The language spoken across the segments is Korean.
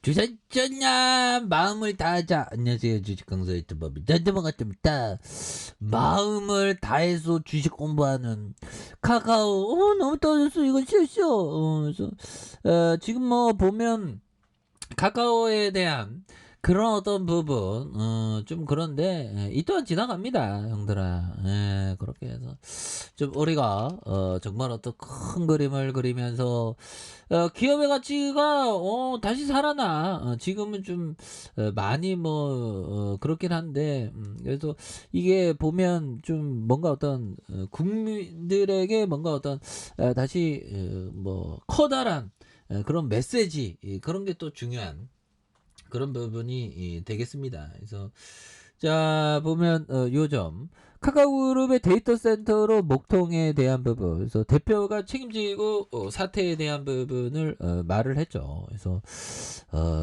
주셨잖냐 마음을 다하자. 안녕하세요, 주식강사 유튜버입니다. 반갑습니다. 마음을 다해서 주식 공부하는 카카오. 너무 떨어졌어. 이거 싫어. 그래서 지금 뭐 보면 카카오에 대한 그런 어떤 부분 좀 그런데 이 또한 지나갑니다, 형들아. 그렇게 해서 좀 우리가 정말 어떤 큰 그림을 그리면서 기업의 가치가 다시 살아나. 지금은 좀 많이 뭐 그렇긴 한데 그래서 이게 보면 좀 뭔가 어떤 국민들에게 뭔가 어떤 다시 뭐 커다란 그런 메시지, 그런 게 또 중요한 그런 부분이 되겠습니다. 그래서 자 보면 요점 카카오그룹의 데이터 센터로 목통에 대한 부분, 그래서 대표가 책임지고 사태에 대한 부분을 말을 했죠. 그래서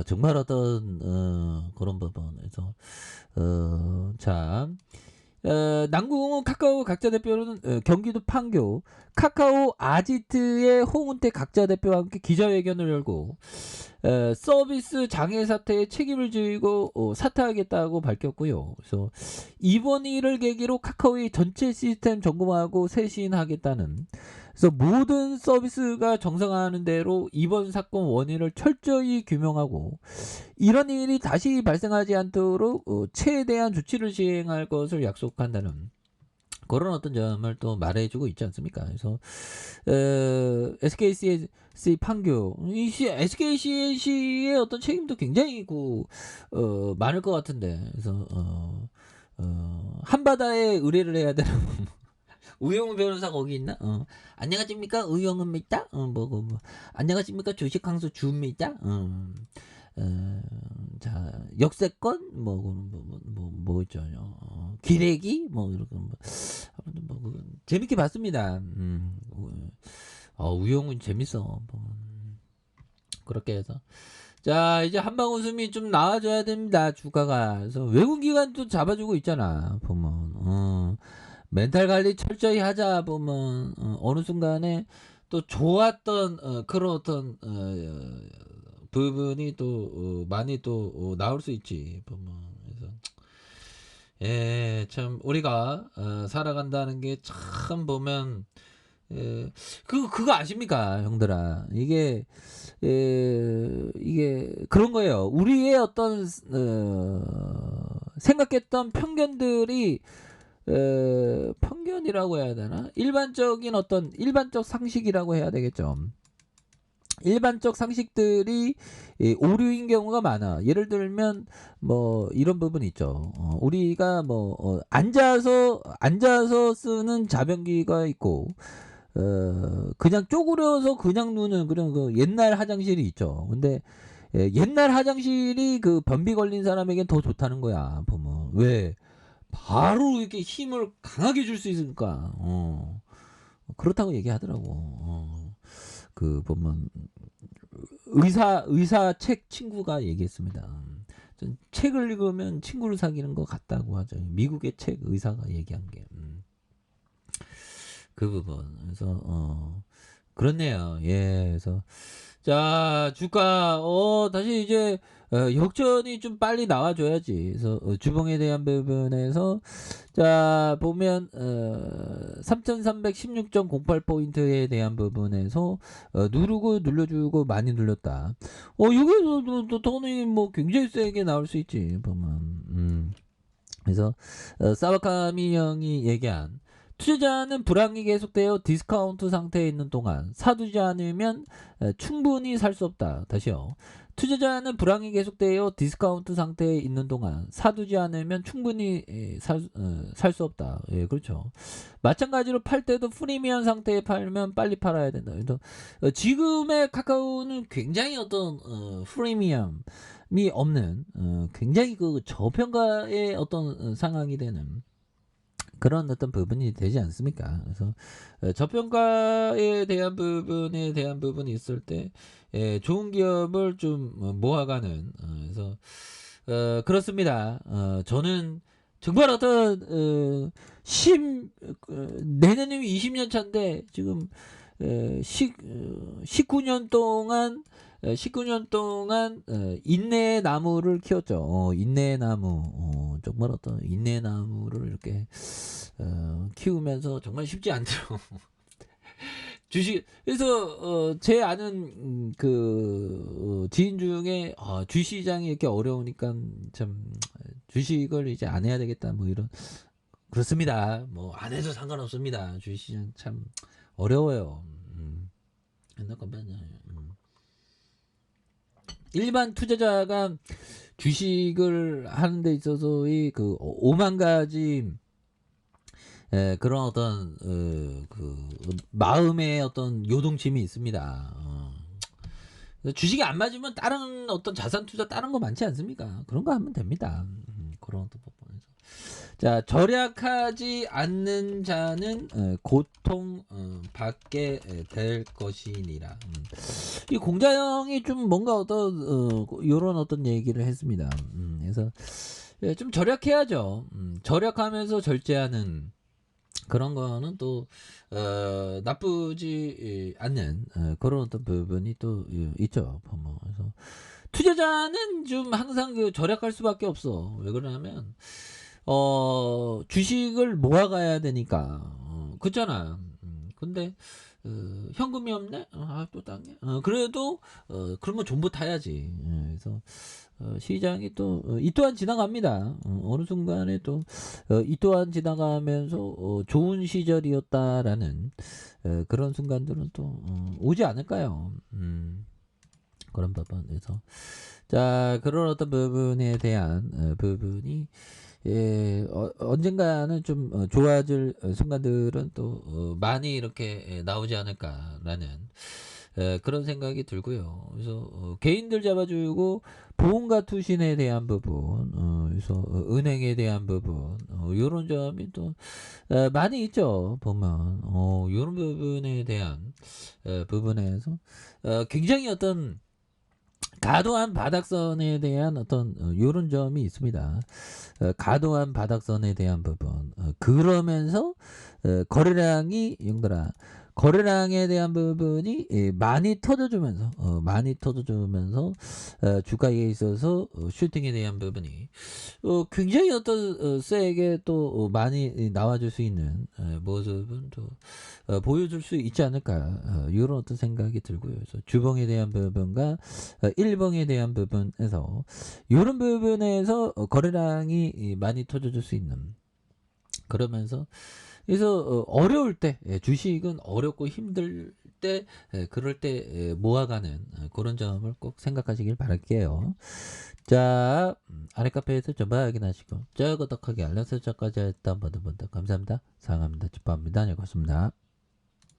정말 어떤 그런 부분에서 자 남궁 카카오 각자 대표는 경기도 판교 카카오 아지트의 홍은태 각자 대표와 함께 기자회견을 열고 서비스 장애 사태에 책임을 지고 사퇴하겠다고 밝혔고요. 그래서 이번 일을 계기로 카카오의 전체 시스템 점검하고 쇄신하겠다는, 그래서 모든 서비스가 정상화하는 대로 이번 사건 원인을 철저히 규명하고 이런 일이 다시 발생하지 않도록 최대한 조치를 시행할 것을 약속한다는 그런 어떤 점을 또 말해주고 있지 않습니까? 그래서 SKC 판교 SKC의 어떤 책임도 굉장히 많을 것 같은데, 그래서 한바다에 의뢰를 해야 되는 우영우 변호사 거기 있나? 안녕하십니까? 우영우입니다. 안녕하십니까? 주식항소 주입니다. 자, 역세권? 있죠. 기레기? 이렇게, 아무튼 재밌게 봤습니다. 우영우 재밌어. 그렇게 해서. 자, 이제 한방 웃음이 좀 나와줘야 됩니다, 주가가. 그래서 외국기관도 잡아주고 있잖아, 보면. 멘탈 관리 철저히 하자 보면 어느 순간에 또 좋았던 그런 어떤 부분이 또 많이 또 나올 수 있지 보면. 그래서 참 우리가 살아간다는 게 참 보면 그거 아십니까, 형들아? 이게 그런 거예요. 우리의 어떤 생각했던 편견들이 편견이라고 해야 되나? 일반적 상식이라고 해야 되겠죠. 일반적 상식들이 오류인 경우가 많아. 예를 들면 이런 부분이 있죠. 우리가 앉아서 쓰는 자변기가 있고 그냥 쪼그려서 그냥 누는 그런 그 옛날 화장실이 있죠. 근데 옛날 화장실이 그 변비 걸린 사람에겐 더 좋다는 거야, 보면. 왜? 바로 이렇게 힘을 강하게 줄 수 있으니까. 그렇다고 얘기하더라고. 그 보면 의사 책 친구가 얘기했습니다. 전 책을 읽으면 친구를 사귀는 것 같다고 하죠. 미국의 책 의사가 얘기한 게. 그 부분. 그래서 그렇네요. 예. 그래서 자, 주가 다시 이제 역전이 좀 빨리 나와줘야지. 그래서 주봉에 대한 부분에서 자 보면 3316.08포인트에 대한 부분에서 누르고 눌러주고 많이 눌렸다. 여기서도 또 톤이 굉장히 세게 나올 수 있지 보면. 그래서 사와카미 형이 얘기한 투자자는 불황이 계속되어 디스카운트 상태에 있는 동안 사두지 않으면 충분히 살 수 없다. 다시요. 투자자는 불황이 계속되어 디스카운트 상태에 있는 동안 사두지 않으면 충분히 살 수 없다. 예, 그렇죠. 마찬가지로 팔 때도 프리미엄 상태에 팔면 빨리 팔아야 된다. 그래서 지금의 카카오는 굉장히 어떤 프리미엄이 없는 굉장히 그 저평가의 어떤 상황이 되는 그런 어떤 부분이 되지 않습니까? 그래서 저평가에 대한 부분이 있을 때 좋은 기업을 좀 모아가는 그래서 그렇습니다. 저는 정말 어떤 내년이면 20년 차인데 지금 19년 동안 19년 동안 인내의 나무를 키웠죠. 인내의 나무. 정말 어떤 인내의 나무를 이렇게 키우면서 정말 쉽지 않죠. 주식 그래서 제 아는 지인 중에 주시장이 이렇게 어려우니까 참 주식을 이제 안 해야 되겠다 뭐 이런 그렇습니다. 뭐 안 해도 상관없습니다. 주시장 참 어려워요. 잠깐만요. 일반 투자자가 주식을 하는 데 있어서의 그 5만 가지 그런 어떤 마음의 어떤 요동침이 있습니다. 주식이 안 맞으면 다른 어떤 자산 투자 다른 거 많지 않습니까? 그런 거 하면 됩니다. 그런 어떤 부분에서. 자, 절약하지 않는 자는 고통 받게 될 것이니라. 이 공자형이 좀 뭔가 어떤 이런 어떤 얘기를 했습니다. 그래서 좀 절약해야죠. 절약하면서 절제하는 그런 거는 또 나쁘지 않는 그런 어떤 부분이 또 있죠. 뭐 그래서 투자자는 좀 항상 그 절약할 수밖에 없어. 왜 그러냐면 주식을 모아가야 되니까 그렇잖아. 근데 현금이 없네. 또 땅에. 그래도 그러면 존버 타야지. 그래서 시장이 또 이 또한 지나갑니다. 어느 순간에 또 이 또한 지나가면서 좋은 시절이었다라는 그런 순간들은 또 오지 않을까요? 그런 부분에서 자 그런 어떤 부분에 대한 부분이 언젠가는 좀 좋아질 순간들은 또 많이 이렇게 나오지 않을까라는 그런 생각이 들고요. 그래서 개인들 잡아주고 보험과 투신에 대한 부분, 그래서 은행에 대한 부분, 이런 점이 또 많이 있죠. 보면 이런 부분에 대한 부분에서 굉장히 어떤 과도한 바닥선에 대한 어떤 요런 점이 있습니다. 과도한 바닥선에 대한 부분. 그러면서 거래량이 용더라. 거래량에 대한 부분이 많이 터져주면서 주가에 있어서 슈팅에 대한 부분이 굉장히 어떤 세게 또 많이 나와줄 수 있는 모습은 또 보여줄 수 있지 않을까 이런 어떤 생각이 들고요. 그래서 주봉에 대한 부분과 일봉에 대한 부분에서 이런 부분에서 거래량이 많이 터져줄 수 있는 그러면서 그래서 어려울 때 주식은 어렵고 힘들 때 그럴 때 모아가는 그런 점을 꼭 생각하시길 바랄게요. 자 아래 카페에서 전화 확인하시고 구독하기 알람 설정까지 했던 모든 분들 감사합니다. 사랑합니다. 축복합니다. 네, 고맙습니다.